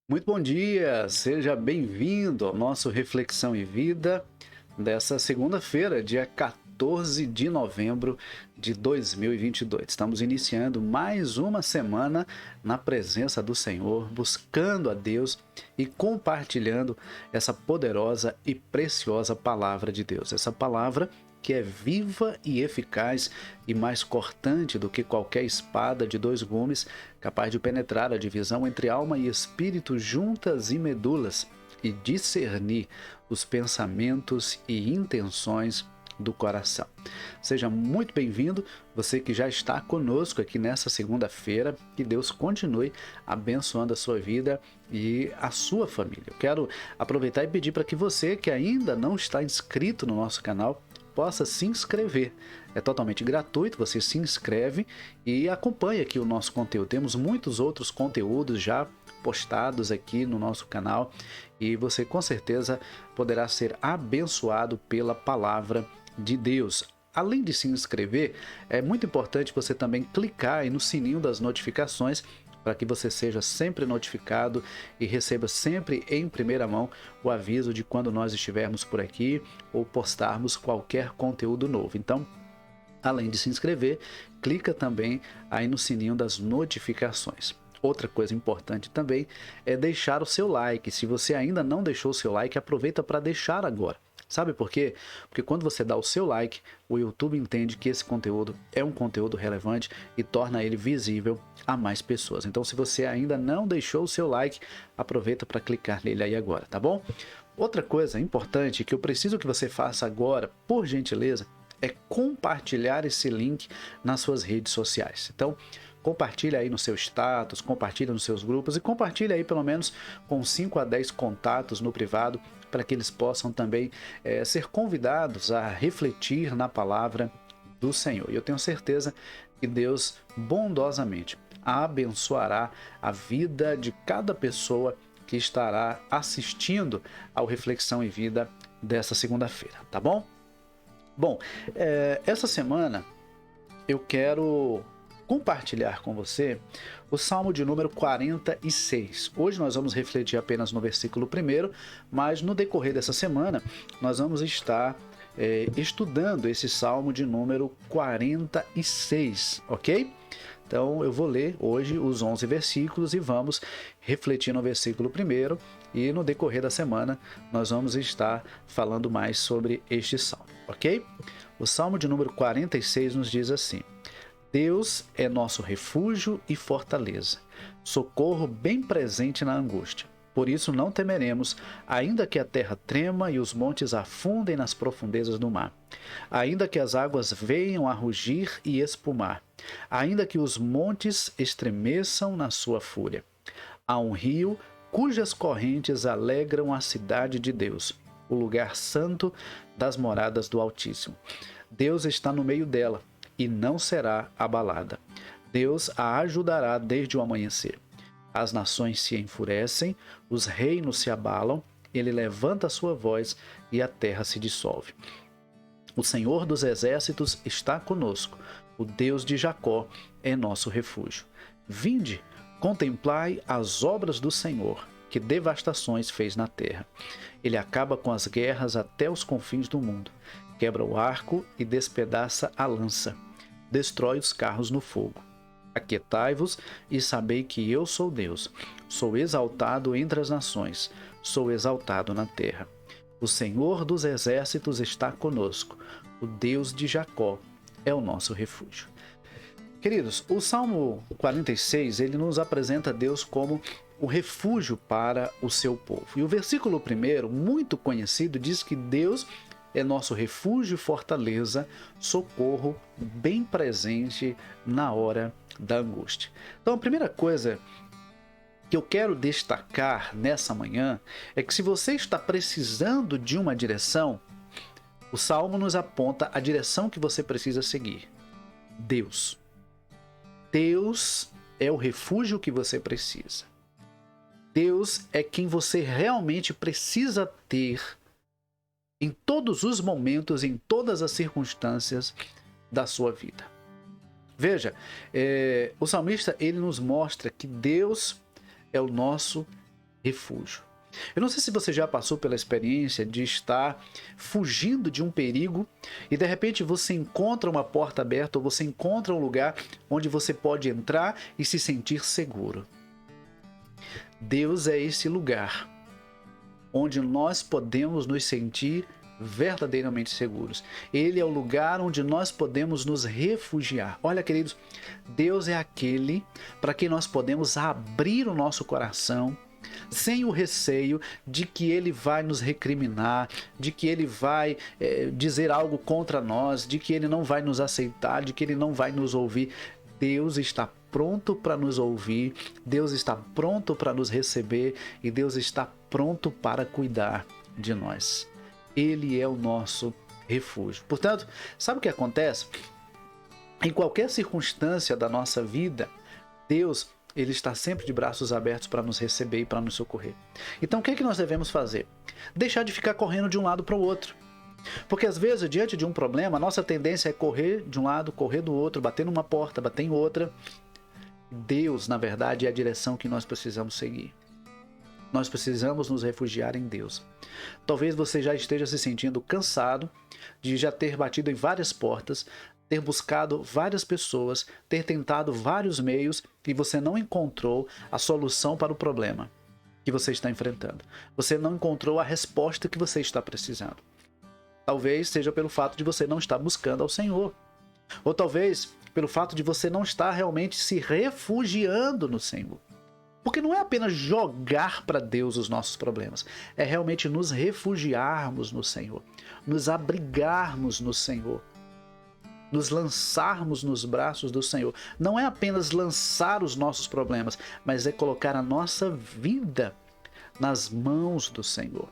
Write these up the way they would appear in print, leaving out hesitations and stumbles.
Muito bom dia, seja bem-vindo ao nosso Reflexão e Vida dessa segunda-feira, dia 14 de novembro de 2022. Estamos iniciando mais uma semana na presença do Senhor, buscando a Deus e compartilhando essa poderosa e preciosa palavra de Deus. Essa palavra que é viva e eficaz e mais cortante do que qualquer espada de dois gumes, capaz de penetrar a divisão entre alma e espírito, juntas e medulas, e discernir os pensamentos e intenções do coração. Seja muito bem-vindo, você que já está conosco aqui nessa segunda-feira, que Deus continue abençoando a sua vida e a sua família. Eu quero aproveitar e pedir para que você que ainda não está inscrito no nosso canal, possa se inscrever. É totalmente gratuito, você se inscreve e acompanha aqui o nosso conteúdo. Temos muitos outros conteúdos já postados aqui no nosso canal e você com certeza poderá ser abençoado pela palavra de Deus. Além de se inscrever, é muito importante você também clicar aí no sininho das notificações para que você seja sempre notificado e receba sempre em primeira mão o aviso de quando nós estivermos por aqui ou postarmos qualquer conteúdo novo. Então, além de se inscrever, clica também aí no sininho das notificações. Outra coisa importante também é deixar o seu like. Se você ainda não deixou o seu like, aproveita para deixar agora. Sabe por quê? Porque quando você dá o seu like, o YouTube entende que esse conteúdo é um conteúdo relevante e torna ele visível a mais pessoas. Então, se você ainda não deixou o seu like, aproveita para clicar nele aí agora, tá bom? Outra coisa importante que eu preciso que você faça agora, por gentileza, é compartilhar esse link nas suas redes sociais. Então, compartilha aí no seu status, compartilha nos seus grupos e compartilha aí pelo menos com 5 a 10 contatos no privado para que eles possam também ser convidados a refletir na palavra do Senhor. E eu tenho certeza que Deus bondosamente abençoará a vida de cada pessoa que estará assistindo ao Reflexão e Vida dessa segunda-feira, tá bom? Bom, essa semana eu quero compartilhar com você o Salmo de número 46. Hoje nós vamos refletir apenas no versículo 1, mas no decorrer dessa semana nós vamos estar estudando esse Salmo de número 46, ok? Então eu vou ler hoje os 11 versículos e vamos refletir no versículo 1 e no decorrer da semana nós vamos estar falando mais sobre este Salmo, ok? O Salmo de número 46 nos diz assim: Deus é nosso refúgio e fortaleza, socorro bem presente na angústia. Por isso não temeremos, ainda que a terra trema e os montes afundem nas profundezas do mar, ainda que as águas venham a rugir e espumar, ainda que os montes estremeçam na sua fúria. Há um rio cujas correntes alegram a cidade de Deus, o lugar santo das moradas do Altíssimo. Deus está no meio dela e não será abalada. Deus a ajudará desde o amanhecer. As nações se enfurecem, os reinos se abalam, ele levanta a sua voz e a terra se dissolve. O Senhor dos exércitos está conosco, o Deus de Jacó é nosso refúgio. Vinde, contemplai as obras do Senhor, que devastações fez na terra. Ele acaba com as guerras até os confins do mundo, quebra o arco e despedaça a lança. Destrói os carros no fogo. Aquietai-vos e sabei que eu sou Deus. Sou exaltado entre as nações, sou exaltado na terra. O Senhor dos exércitos está conosco. O Deus de Jacó é o nosso refúgio. Queridos, o Salmo 46, ele nos apresenta Deus como o refúgio para o seu povo. E o versículo 1, muito conhecido, diz que Deus é nosso refúgio e fortaleza, socorro bem presente na hora da angústia. Então, a primeira coisa que eu quero destacar nessa manhã é que se você está precisando de uma direção, o Salmo nos aponta a direção que você precisa seguir. Deus. Deus é o refúgio que você precisa. Deus é quem você realmente precisa ter em todos os momentos, em todas as circunstâncias da sua vida. Veja, o salmista ele nos mostra que Deus é o nosso refúgio. Eu não sei se você já passou pela experiência de estar fugindo de um perigo e de repente você encontra uma porta aberta ou você encontra um lugar onde você pode entrar e se sentir seguro. Deus é esse lugar onde nós podemos nos sentir verdadeiramente seguros. Ele é o lugar onde nós podemos nos refugiar. Olha, queridos, Deus é aquele para quem nós podemos abrir o nosso coração sem o receio de que ele vai nos recriminar, de que ele vai dizer algo contra nós, de que ele não vai nos aceitar, de que ele não vai nos ouvir. Deus está pronto para nos ouvir, Deus está pronto para nos receber e Deus está pronto para cuidar de nós. Ele é o nosso refúgio. Portanto, sabe o que acontece? Em qualquer circunstância da nossa vida, Deus, ele está sempre de braços abertos para nos receber e para nos socorrer. Então, o que é que nós devemos fazer? Deixar de ficar correndo de um lado para o outro. Porque às vezes, diante de um problema, a nossa tendência é correr de um lado, correr do outro, bater numa porta, bater em outra. Deus, na verdade, é a direção que nós precisamos seguir. Nós precisamos nos refugiar em Deus. Talvez você já esteja se sentindo cansado de já ter batido em várias portas, ter buscado várias pessoas, ter tentado vários meios e você não encontrou a solução para o problema que você está enfrentando. Você não encontrou a resposta que você está precisando. Talvez seja pelo fato de você não estar buscando ao Senhor. Ou talvez pelo fato de você não estar realmente se refugiando no Senhor. Porque não é apenas jogar para Deus os nossos problemas, é realmente nos refugiarmos no Senhor, nos abrigarmos no Senhor, nos lançarmos nos braços do Senhor. Não é apenas lançar os nossos problemas, mas é colocar a nossa vida nas mãos do Senhor.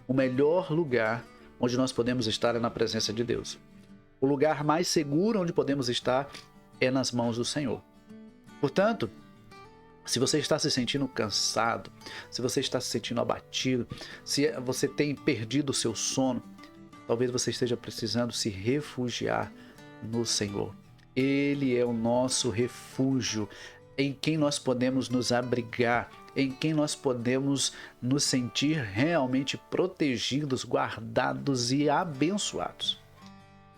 O melhor lugar onde nós podemos estar é na presença de Deus. O lugar mais seguro onde podemos estar é nas mãos do Senhor. Portanto, se você está se sentindo cansado, se você está se sentindo abatido, se você tem perdido o seu sono, talvez você esteja precisando se refugiar no Senhor. Ele é o nosso refúgio, em quem nós podemos nos abrigar, em quem nós podemos nos sentir realmente protegidos, guardados e abençoados.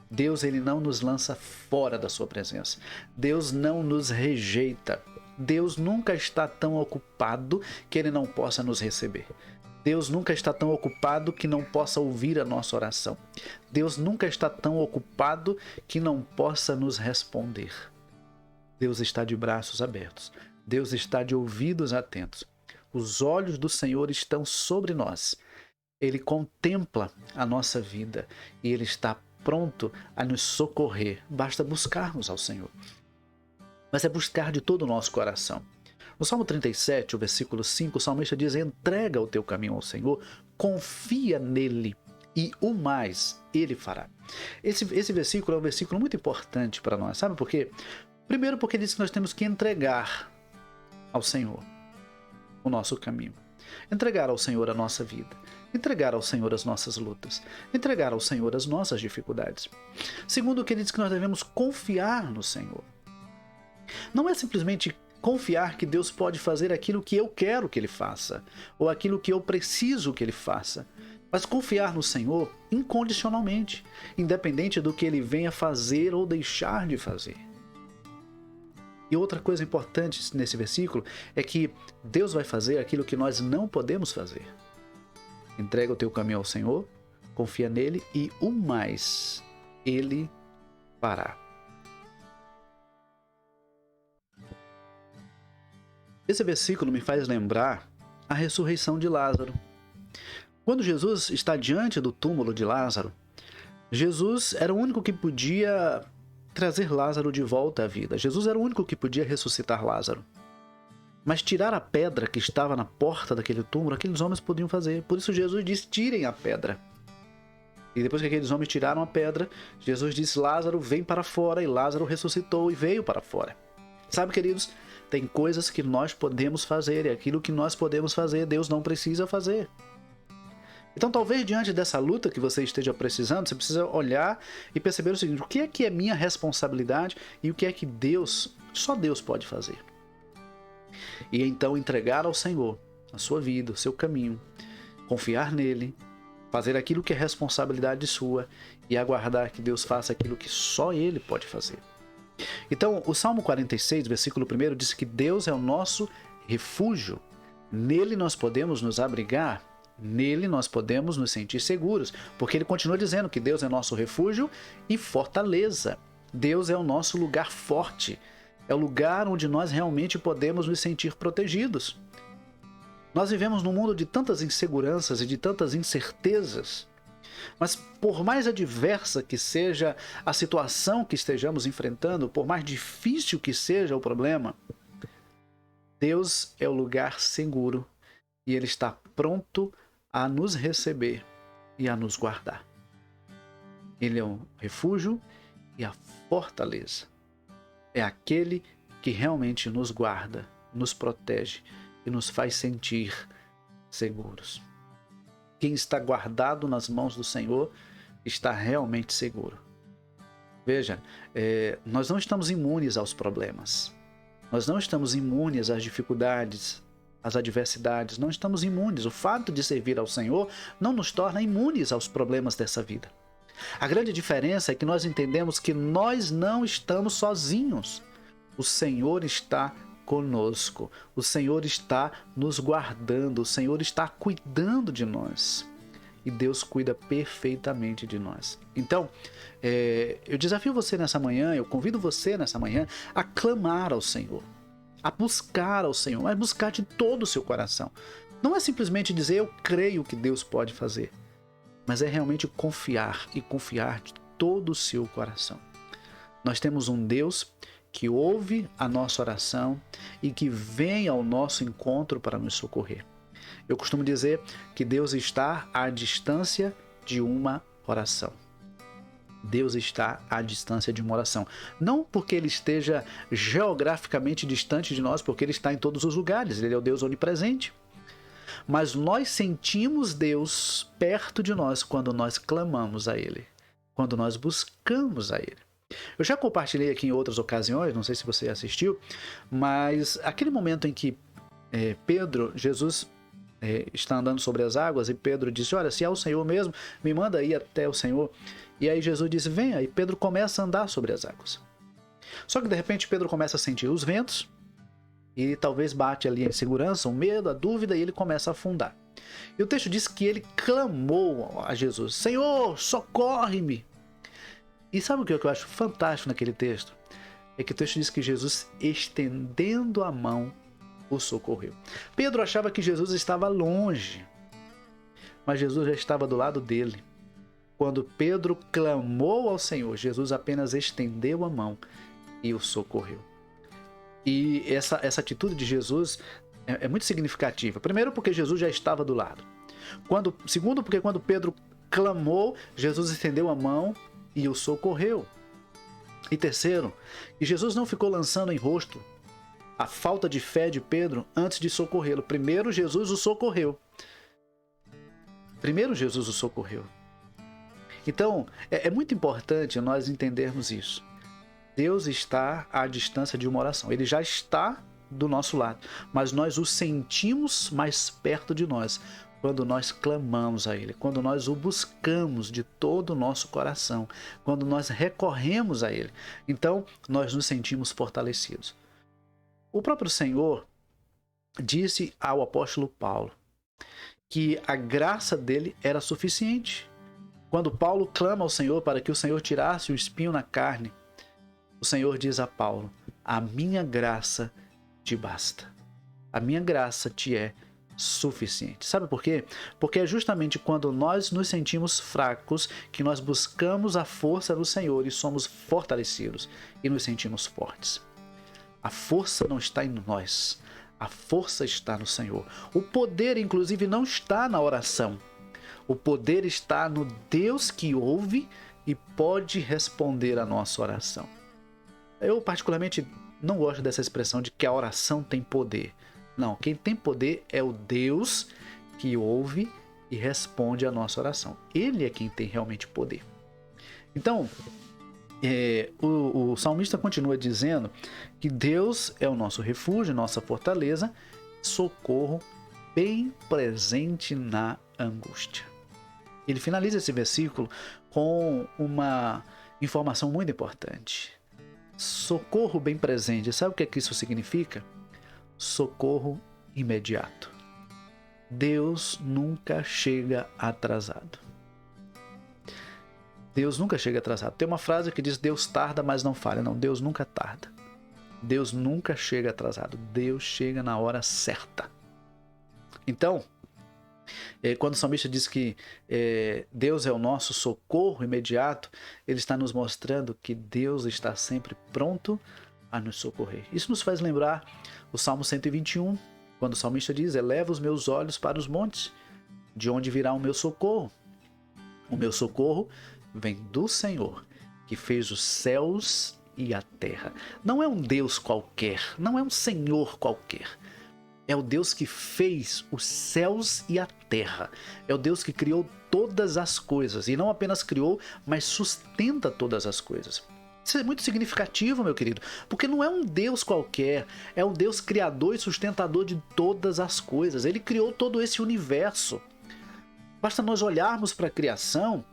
Deus, ele não nos lança fora da sua presença. Deus não nos rejeita. Deus nunca está tão ocupado que ele não possa nos receber. Deus nunca está tão ocupado que não possa ouvir a nossa oração. Deus nunca está tão ocupado que não possa nos responder. Deus está de braços abertos. Deus está de ouvidos atentos. Os olhos do Senhor estão sobre nós. Ele contempla a nossa vida e ele está pronto a nos socorrer. Basta buscarmos ao Senhor. Mas é buscar de todo o nosso coração. No Salmo 37, o versículo 5, o salmista diz: entrega o teu caminho ao Senhor, confia nele e o mais ele fará. Esse versículo é um versículo muito importante para nós, sabe por quê? Primeiro porque diz que nós temos que entregar ao Senhor o nosso caminho, entregar ao Senhor a nossa vida, entregar ao Senhor as nossas lutas, entregar ao Senhor as nossas dificuldades. Segundo, que ele diz que nós devemos confiar no Senhor. Não é simplesmente confiar que Deus pode fazer aquilo que eu quero que ele faça, ou aquilo que eu preciso que ele faça, mas confiar no Senhor incondicionalmente, independente do que ele venha fazer ou deixar de fazer. E outra coisa importante nesse versículo é que Deus vai fazer aquilo que nós não podemos fazer. Entrega o teu caminho ao Senhor, confia nele e o mais ele fará. Esse versículo me faz lembrar a ressurreição de Lázaro. Quando Jesus está diante do túmulo de Lázaro, Jesus era o único que podia trazer Lázaro de volta à vida. Jesus era o único que podia ressuscitar Lázaro. Mas tirar a pedra que estava na porta daquele túmulo, aqueles homens podiam fazer. Por isso Jesus disse: tirem a pedra. E depois que aqueles homens tiraram a pedra, Jesus disse: Lázaro, vem para fora. E Lázaro ressuscitou e veio para fora. Sabe, queridos, tem coisas que nós podemos fazer, e aquilo que nós podemos fazer, Deus não precisa fazer. Então, talvez diante dessa luta que você esteja precisando, você precisa olhar e perceber o seguinte: o que é minha responsabilidade e o que é que Deus, só Deus pode fazer? E então entregar ao Senhor a sua vida, o seu caminho, confiar nele, fazer aquilo que é responsabilidade sua e aguardar que Deus faça aquilo que só Ele pode fazer. Então, o Salmo 46, versículo 1 diz que Deus é o nosso refúgio. Nele nós podemos nos abrigar, nele nós podemos nos sentir seguros, porque ele continua dizendo que Deus é nosso refúgio e fortaleza. Deus é o nosso lugar forte, é o lugar onde nós realmente podemos nos sentir protegidos. Nós vivemos num mundo de tantas inseguranças e de tantas incertezas, mas por mais adversa que seja a situação que estejamos enfrentando, por mais difícil que seja o problema, Deus é o lugar seguro e Ele está pronto a nos receber e a nos guardar. Ele é o refúgio e a fortaleza. É aquele que realmente nos guarda, nos protege e nos faz sentir seguros. Quem está guardado nas mãos do Senhor está realmente seguro. Veja, nós não estamos imunes aos problemas. Nós não estamos imunes às dificuldades, às adversidades. Não estamos imunes. O fato de servir ao Senhor não nos torna imunes aos problemas dessa vida. A grande diferença é que nós entendemos que nós não estamos sozinhos. O Senhor está conosco. O Senhor está nos guardando. O Senhor está cuidando de nós. E Deus cuida perfeitamente de nós. Então, eu desafio você nessa manhã, eu convido você nessa manhã a clamar ao Senhor, a buscar ao Senhor, mas buscar de todo o seu coração. Não é simplesmente dizer eu creio que Deus pode fazer, mas é realmente confiar e confiar de todo o seu coração. Nós temos um Deus que ouve a nossa oração e que vem ao nosso encontro para nos socorrer. Eu costumo dizer que Deus está à distância de uma oração. Deus está à distância de uma oração. Não porque Ele esteja geograficamente distante de nós, porque Ele está em todos os lugares, Ele é o Deus onipresente. Mas nós sentimos Deus perto de nós quando nós clamamos a Ele, quando nós buscamos a Ele. Eu já compartilhei aqui em outras ocasiões, não sei se você assistiu, mas aquele momento em que Jesus está andando sobre as águas e Pedro disse, olha, se é o Senhor mesmo, me manda ir até o Senhor. E aí Jesus disse, venha, e Pedro começa a andar sobre as águas. Só que de repente Pedro começa a sentir os ventos e talvez bate ali a insegurança, o medo, a dúvida e ele começa a afundar. E o texto diz que ele clamou a Jesus, Senhor, socorre-me. E sabe o que eu acho fantástico naquele texto? É que o texto diz que Jesus, estendendo a mão, o socorreu. Pedro achava que Jesus estava longe, mas Jesus já estava do lado dele. Quando Pedro clamou ao Senhor, Jesus apenas estendeu a mão e o socorreu. E essa atitude de Jesus é muito significativa. Primeiro, porque Jesus já estava do lado. Segundo, porque quando Pedro clamou, Jesus estendeu a mão e o socorreu. E terceiro, que Jesus não ficou lançando em rosto a falta de fé de Pedro antes de socorrê-lo. Primeiro Jesus o socorreu. Então, é muito importante nós entendermos isso. Deus está à distância de uma oração. Ele já está do nosso lado, mas nós o sentimos mais perto de nós quando nós clamamos a Ele, quando nós o buscamos de todo o nosso coração, quando nós recorremos a Ele. Então, nós nos sentimos fortalecidos. O próprio Senhor disse ao apóstolo Paulo que a graça dele era suficiente. Quando Paulo clama ao Senhor para que o Senhor tirasse o espinho na carne, o Senhor diz a Paulo, a minha graça te basta. A minha graça te é suficiente. Sabe por quê? Porque é justamente quando nós nos sentimos fracos que nós buscamos a força do Senhor e somos fortalecidos e nos sentimos fortes. A força não está em nós, a força está no Senhor. O poder, inclusive, não está na oração. O poder está no Deus que ouve e pode responder a nossa oração. Eu, particularmente, não gosto dessa expressão de que a oração tem poder. Não, quem tem poder é o Deus que ouve e responde a nossa oração. Ele é quem tem realmente poder. Então, O salmista continua dizendo que Deus é o nosso refúgio, nossa fortaleza, socorro bem presente na angústia. Ele finaliza esse versículo com uma informação muito importante. Socorro bem presente. Sabe o que isso significa? Socorro imediato. Deus nunca chega atrasado. Deus nunca chega atrasado. Tem uma frase que diz: Deus tarda, mas não falha. Não, Deus nunca tarda. Deus nunca chega atrasado. Deus chega na hora certa. Então, quando o salmista diz que Deus é o nosso socorro imediato, ele está nos mostrando que Deus está sempre pronto a nos socorrer. Isso nos faz lembrar o Salmo 121, quando o salmista diz: eleva os meus olhos para os montes, de onde virá o meu socorro? O meu socorro vem do Senhor, que fez os céus e a terra. Não é um Deus qualquer, não é um Senhor qualquer. É o Deus que fez os céus e a terra. É o Deus que criou todas as coisas. E não apenas criou, mas sustenta todas as coisas. Isso é muito significativo, meu querido, porque não é um Deus qualquer. É o Deus criador e sustentador de todas as coisas. Ele criou todo esse universo. Basta nós olharmos para a criação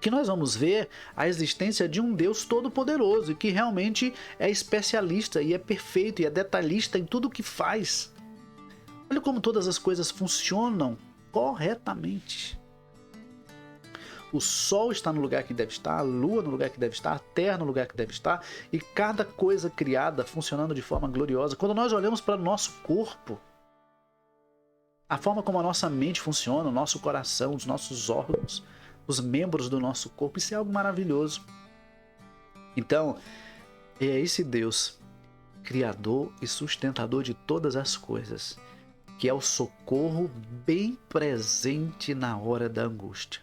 que nós vamos ver a existência de um Deus todo-poderoso e que realmente é especialista e é perfeito e é detalhista em tudo o que faz. Olha como todas as coisas funcionam corretamente. O sol está no lugar que deve estar, a lua no lugar que deve estar, a terra no lugar que deve estar, e cada coisa criada funcionando de forma gloriosa. Quando nós olhamos para o nosso corpo, a forma como a nossa mente funciona, o nosso coração, os nossos órgãos, os membros do nosso corpo, isso é algo maravilhoso. Então, é esse Deus, criador e sustentador de todas as coisas, que é o socorro bem presente na hora da angústia.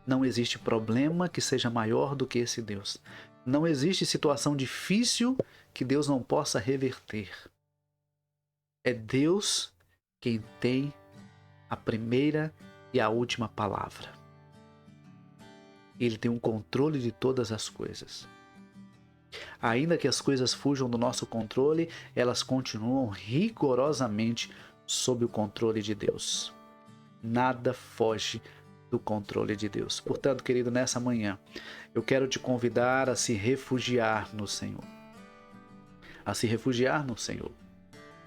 Não existe problema que seja maior do que esse Deus. Não existe situação difícil que Deus não possa reverter. É Deus quem tem a primeira e a última palavra. Ele tem um controle de todas as coisas. Ainda que as coisas fujam do nosso controle, elas continuam rigorosamente sob o controle de Deus. Nada foge do controle de Deus. Portanto, querido, nessa manhã, eu quero te convidar a se refugiar no Senhor. A se refugiar no Senhor.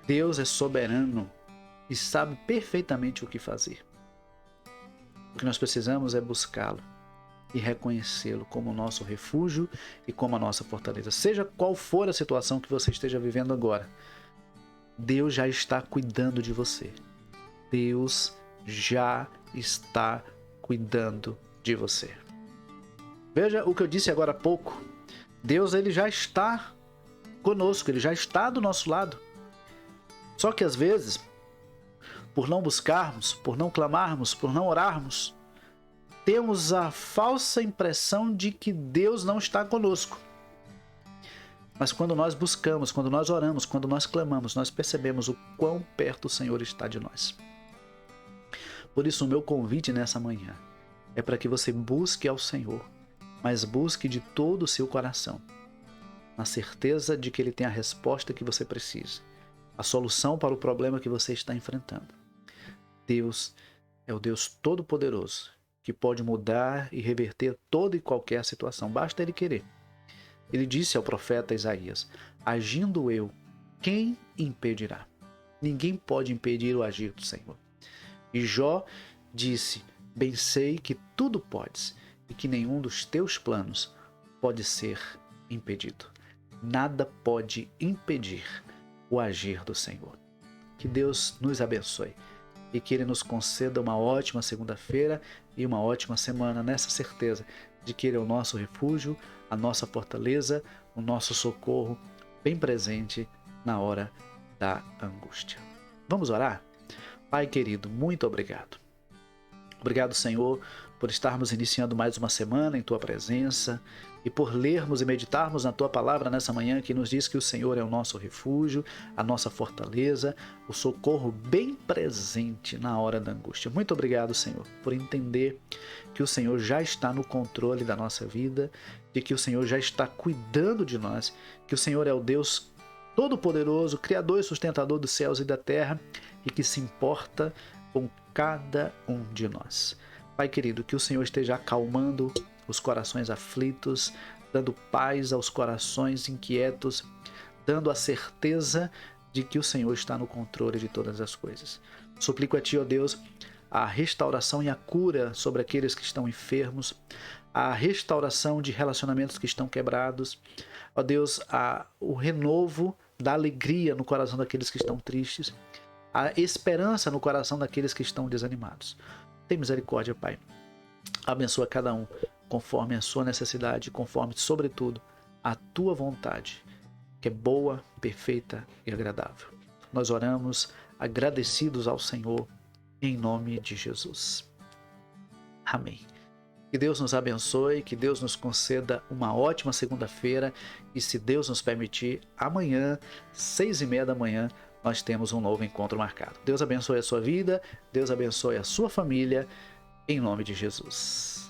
Deus é soberano e sabe perfeitamente o que fazer. O que nós precisamos é buscá-lo e reconhecê-lo como nosso refúgio e como a nossa fortaleza. Seja qual for a situação que você esteja vivendo agora, Deus já está cuidando de você. Deus já está cuidando de você. Veja o que eu disse agora há pouco. Deus, ele já está conosco, ele já está do nosso lado. Só que às vezes, por não buscarmos, por não clamarmos, por não orarmos, temos a falsa impressão de que Deus não está conosco. Mas quando nós buscamos, quando nós oramos, quando nós clamamos, nós percebemos o quão perto o Senhor está de nós. Por isso, o meu convite nessa manhã é para que você busque ao Senhor, mas busque de todo o seu coração, na certeza de que Ele tem a resposta que você precisa, a solução para o problema que você está enfrentando. Deus é o Deus Todo-Poderoso, que pode mudar e reverter toda e qualquer situação, basta Ele querer. Ele disse ao profeta Isaías: agindo eu, quem impedirá? Ninguém pode impedir o agir do Senhor. E Jó disse: bem sei que tudo podes e que nenhum dos teus planos pode ser impedido. Nada pode impedir o agir do Senhor. Que Deus nos abençoe e que Ele nos conceda uma ótima segunda-feira e uma ótima semana, nessa certeza de que Ele é o nosso refúgio, a nossa fortaleza, o nosso socorro bem presente na hora da angústia. Vamos orar? Pai querido, muito obrigado. Obrigado, Senhor, por estarmos iniciando mais uma semana em Tua presença e por lermos e meditarmos na Tua palavra nessa manhã, que nos diz que o Senhor é o nosso refúgio, a nossa fortaleza, o socorro bem presente na hora da angústia. Muito obrigado, Senhor, por entender que o Senhor já está no controle da nossa vida, de que o Senhor já está cuidando de nós, que o Senhor é o Deus Todo-Poderoso, Criador e sustentador dos céus e da terra, e que se importa com cada um de nós. Pai querido, que o Senhor esteja acalmando os corações aflitos, dando paz aos corações inquietos, dando a certeza de que o Senhor está no controle de todas as coisas. Suplico a Ti, ó Deus, a restauração e a cura sobre aqueles que estão enfermos, a restauração de relacionamentos que estão quebrados, ó Deus, o renovo da alegria no coração daqueles que estão tristes, a esperança no coração daqueles que estão desanimados. Tem misericórdia, Pai. Abençoa cada um conforme a sua necessidade, conforme, sobretudo, a Tua vontade, que é boa, perfeita e agradável. Nós oramos agradecidos ao Senhor, em nome de Jesus. Amém. Que Deus nos abençoe, que Deus nos conceda uma ótima segunda-feira e, se Deus nos permitir, amanhã, 6h30 da manhã, nós temos um novo encontro marcado. Deus abençoe a sua vida, Deus abençoe a sua família, em nome de Jesus.